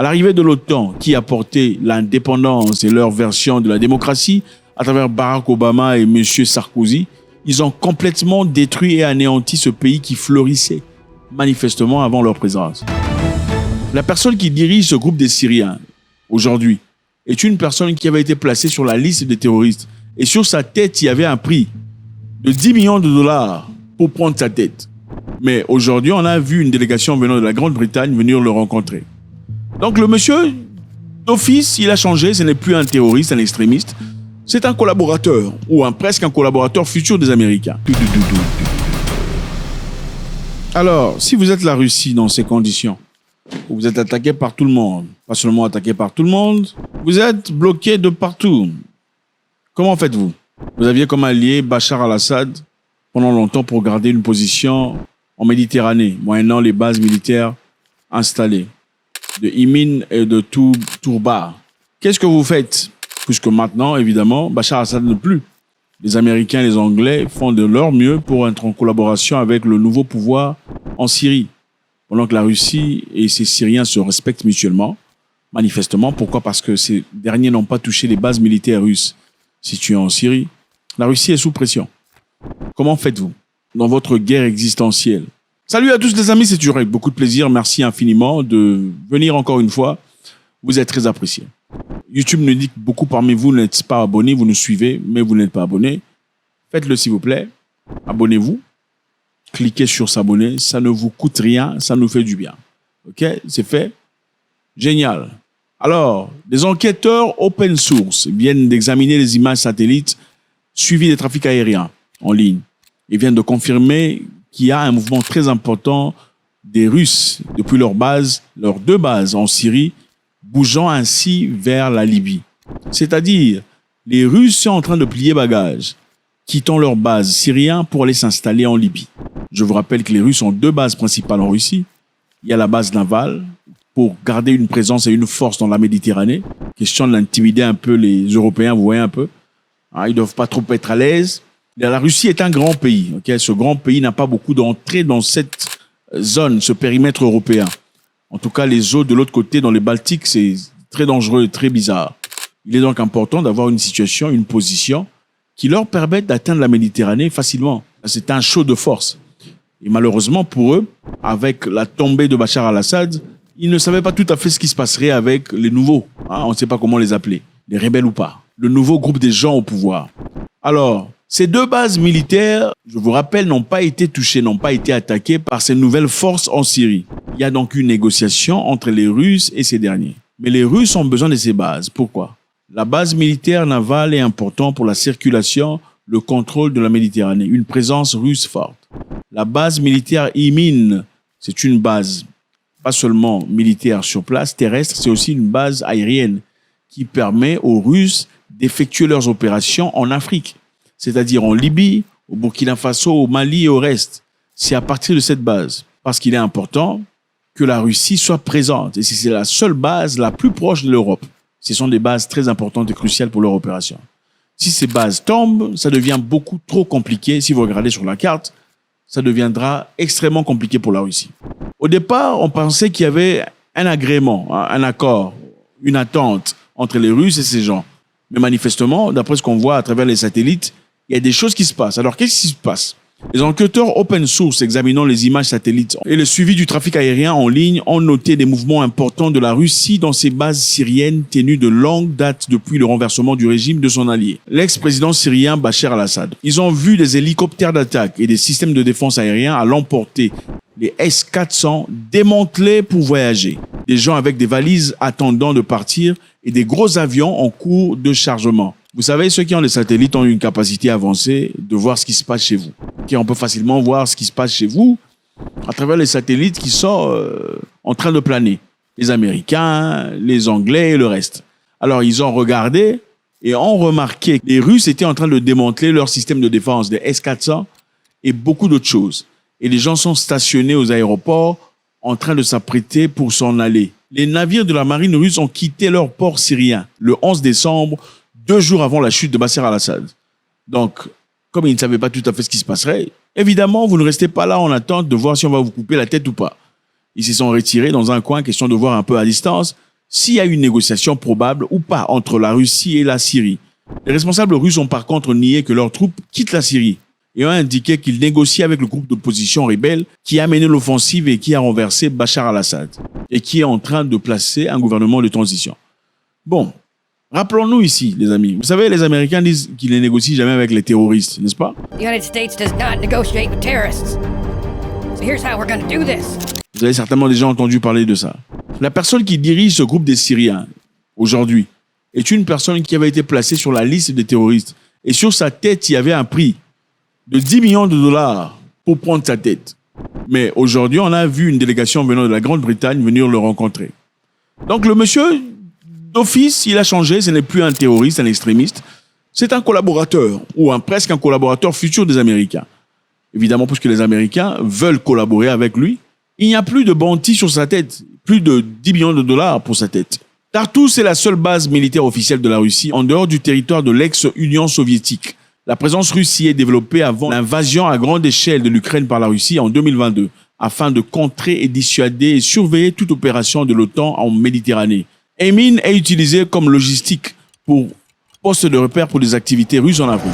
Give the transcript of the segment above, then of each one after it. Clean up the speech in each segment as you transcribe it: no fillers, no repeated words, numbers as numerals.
À l'arrivée de l'OTAN, qui apportait l'indépendance et leur version de la démocratie à travers Barack Obama et M. Sarkozy, ils ont complètement détruit et anéanti ce pays qui fleurissait manifestement avant leur présence. La personne qui dirige ce groupe des Syriens aujourd'hui est une personne qui avait été placée sur la liste des terroristes. Et sur sa tête, il y avait un prix de 10 millions de dollars pour prendre sa tête. Mais aujourd'hui, on a vu une délégation venant de la Grande-Bretagne venir le rencontrer. Donc le monsieur, d'office, il a changé. Ce n'est plus un terroriste, un extrémiste. C'est un collaborateur, ou presque un collaborateur futur des Américains. Alors, si vous êtes la Russie dans ces conditions, vous êtes attaqué par tout le monde, pas seulement attaqué par tout le monde, vous êtes bloqué de partout. Comment faites-vous? Vous aviez comme allié Bachar al-Assad pendant longtemps pour garder une position en Méditerranée, moyennant les bases militaires installées de Imin et de Tourba. Qu'est-ce que vous faites? Puisque maintenant, évidemment, Bachar al-Assad ne plus. Les Américains et les Anglais font de leur mieux pour être en collaboration avec le nouveau pouvoir en Syrie. Pendant que la Russie et ses Syriens se respectent mutuellement, manifestement. Pourquoi? Parce que ces derniers n'ont pas touché les bases militaires russes situées en Syrie. La Russie est sous pression. Comment faites-vous dans votre guerre existentielle? Salut à tous les amis, c'est Jurek. Beaucoup de plaisir. Merci infiniment de venir encore une fois. Vous êtes très appréciés. YouTube nous dit que beaucoup parmi vous n'êtes pas abonnés, vous nous suivez, mais vous n'êtes pas abonnés. Faites-le s'il vous plaît. Abonnez-vous. Cliquez sur s'abonner. Ça ne vous coûte rien, ça nous fait du bien. Ok? C'est fait? Génial. Alors, des enquêteurs open source viennent d'examiner les images satellites suivies des trafics aériens en ligne. Ils viennent de confirmer qu'il y a un mouvement très important des Russes depuis leurs deux bases en Syrie, bougeant ainsi vers la Libye. C'est-à-dire, les Russes sont en train de plier bagages, quittant leur base syrienne pour aller s'installer en Libye. Je vous rappelle que les Russes ont deux bases principales en Russie. Il y a la base navale pour garder une présence et une force dans la Méditerranée. Question de l'intimider un peu les Européens, vous voyez un peu. Ils ne doivent pas trop être à l'aise. La Russie est un grand pays. Okay? Ce grand pays n'a pas beaucoup d'entrée dans cette zone, ce périmètre européen. En tout cas, les eaux de l'autre côté, dans les Baltiques, c'est très dangereux, très bizarre. Il est donc important d'avoir une situation, une position qui leur permette d'atteindre la Méditerranée facilement. C'est un show de force. Et malheureusement pour eux, avec la tombée de Bachar al-Assad, ils ne savaient pas tout à fait ce qui se passerait avec les nouveaux. On ne sait pas comment les appeler, les rebelles ou pas. Le nouveau groupe des gens au pouvoir. Alors, ces deux bases militaires, je vous rappelle, n'ont pas été touchées, n'ont pas été attaquées par ces nouvelles forces en Syrie. Il y a donc une négociation entre les Russes et ces derniers. Mais les Russes ont besoin de ces bases. Pourquoi? La base militaire navale est importante pour la circulation, le contrôle de la Méditerranée, une présence russe forte. La base militaire Imin, c'est une base pas seulement militaire sur place, terrestre, c'est aussi une base aérienne qui permet aux Russes d'effectuer leurs opérations en Afrique, c'est-à-dire en Libye, au Burkina Faso, au Mali et au reste. C'est à partir de cette base, parce qu'il est important que la Russie soit présente. Et c'est la seule base la plus proche de l'Europe. Ce sont des bases très importantes et cruciales pour leur opération. Si ces bases tombent, ça devient beaucoup trop compliqué. Si vous regardez sur la carte, ça deviendra extrêmement compliqué pour la Russie. Au départ, on pensait qu'il y avait un agrément, un accord, une attente entre les Russes et ces gens. Mais manifestement, d'après ce qu'on voit à travers les satellites, il y a des choses qui se passent. Alors, qu'est-ce qui se passe? Les enquêteurs open source examinant les images satellites et le suivi du trafic aérien en ligne ont noté des mouvements importants de la Russie dans ses bases syriennes tenues de longue date depuis le renversement du régime de son allié, l'ex-président syrien Bachar al-Assad. Ils ont vu des hélicoptères d'attaque et des systèmes de défense aériens à l'emporter, les S-400 démantelés pour voyager, des gens avec des valises attendant de partir et des gros avions en cours de chargement. Vous savez, ceux qui ont des satellites ont une capacité avancée de voir ce qui se passe chez vous. On peut facilement voir ce qui se passe chez vous à travers les satellites qui sont en train de planer. Les Américains, les Anglais et le reste. Alors, ils ont regardé et ont remarqué que les Russes étaient en train de démanteler leur système de défense, des S-400 et beaucoup d'autres choses. Et les gens sont stationnés aux aéroports en train de s'apprêter pour s'en aller. Les navires de la marine russe ont quitté leur port syrien le 11 décembre, 2 jours avant la chute de Bachar al-Assad. Donc, comme ils ne savaient pas tout à fait ce qui se passerait, évidemment, vous ne restez pas là en attente de voir si on va vous couper la tête ou pas. Ils se sont retirés dans un coin, question de voir un peu à distance. s'il y a une négociation probable ou pas entre la Russie et la Syrie. Les responsables russes ont par contre nié que leurs troupes quittent la Syrie et ont indiqué qu'ils négocient avec le groupe d'opposition rebelle qui a mené l'offensive et qui a renversé Bachar al-Assad et qui est en train de placer un gouvernement de transition. Bon, rappelons-nous ici, les amis. Vous savez, les Américains disent qu'ils ne négocient jamais avec les terroristes, n'est-ce pas? The United States does not negotiate with terrorists. So here's how we're going to do this. Vous avez certainement déjà entendu parler de ça. La personne qui dirige ce groupe des Syriens, aujourd'hui, est une personne qui avait été placée sur la liste des terroristes. Et sur sa tête, il y avait un prix de 10 millions de dollars pour prendre sa tête. Mais aujourd'hui, on a vu une délégation venant de la Grande-Bretagne venir le rencontrer. Donc le monsieur, d'office, il a changé. Ce n'est plus un terroriste, un extrémiste. C'est un collaborateur, ou presque un collaborateur futur des Américains. Évidemment, puisque les Américains veulent collaborer avec lui, il n'y a plus de bounty sur sa tête, plus de 10 millions de dollars pour sa tête. Tartus est la seule base militaire officielle de la Russie en dehors du territoire de l'ex-Union soviétique. La présence russe y est développée avant l'invasion à grande échelle de l'Ukraine par la Russie en 2022, afin de contrer et dissuader et surveiller toute opération de l'OTAN en Méditerranée. Emin est utilisé comme logistique pour poste de repère pour des activités russes en Afrique.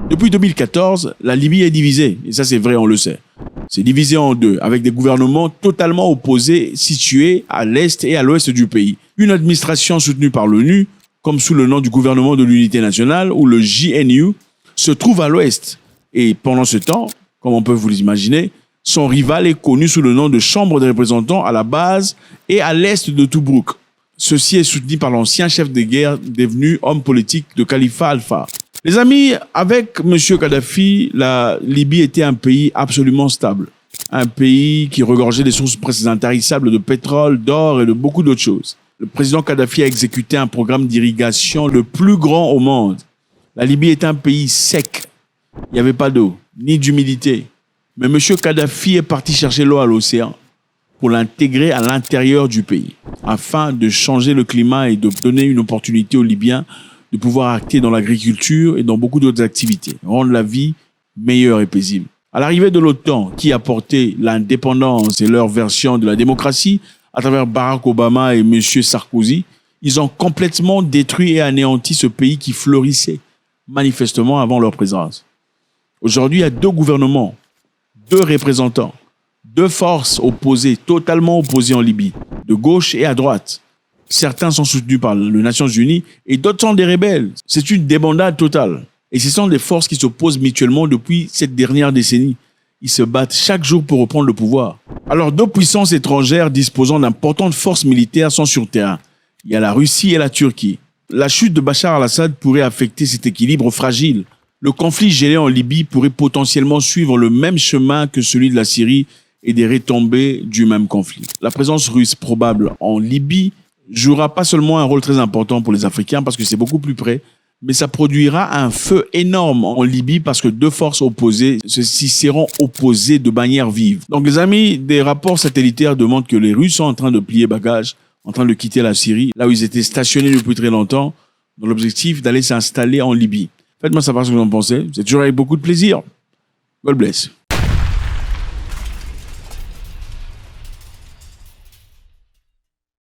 Depuis 2014, la Libye est divisée, et ça c'est vrai, on le sait. C'est divisé en deux, avec des gouvernements totalement opposés situés à l'est et à l'ouest du pays. Une administration soutenue par l'ONU, comme sous le nom du gouvernement de l'unité nationale, ou le JNU, se trouve à l'ouest. Et pendant ce temps, comme on peut vous l'imaginer, son rival est connu sous le nom de Chambre des représentants à la base et à l'est de Tobruk. Ceci est soutenu par l'ancien chef de guerre devenu homme politique de Khalifa Haftar. Les amis, avec M. Kadhafi, la Libye était un pays absolument stable. Un pays qui regorgeait des sources presque intarissables de pétrole, d'or et de beaucoup d'autres choses. Le président Kadhafi a exécuté un programme d'irrigation le plus grand au monde. La Libye est un pays sec. Il n'y avait pas d'eau, ni d'humidité. Mais M. Kadhafi est parti chercher l'eau à l'océan pour l'intégrer à l'intérieur du pays, afin de changer le climat et de donner une opportunité aux Libyens de pouvoir acter dans l'agriculture et dans beaucoup d'autres activités, rendre la vie meilleure et paisible. À l'arrivée de l'OTAN, qui a porté l'indépendance et leur version de la démocratie, à travers Barack Obama et M. Sarkozy, ils ont complètement détruit et anéanti ce pays qui fleurissait manifestement avant leur présence. Aujourd'hui, il y a deux gouvernements, deux représentants, deux forces opposées, totalement opposées en Libye, de gauche et à droite. Certains sont soutenus par les Nations Unies et d'autres sont des rebelles. C'est une débandade totale. Et ce sont des forces qui s'opposent mutuellement depuis cette dernière décennie. Ils se battent chaque jour pour reprendre le pouvoir. Alors, deux puissances étrangères disposant d'importantes forces militaires sont sur terrain. Il y a la Russie et la Turquie. La chute de Bachar al-Assad pourrait affecter cet équilibre fragile. Le conflit gelé en Libye pourrait potentiellement suivre le même chemin que celui de la Syrie et des retombées du même conflit. La présence russe probable en Libye jouera pas seulement un rôle très important pour les Africains parce que c'est beaucoup plus près, mais ça produira un feu énorme en Libye parce que deux forces opposées s'y seront opposées de manière vive. Donc les amis, des rapports satellitaires demandent que les Russes sont en train de plier bagages, en train de quitter la Syrie, là où ils étaient stationnés depuis très longtemps, dans l'objectif d'aller s'installer en Libye. Faites-moi savoir ce que vous en pensez. C'est toujours avec beaucoup de plaisir. God bless.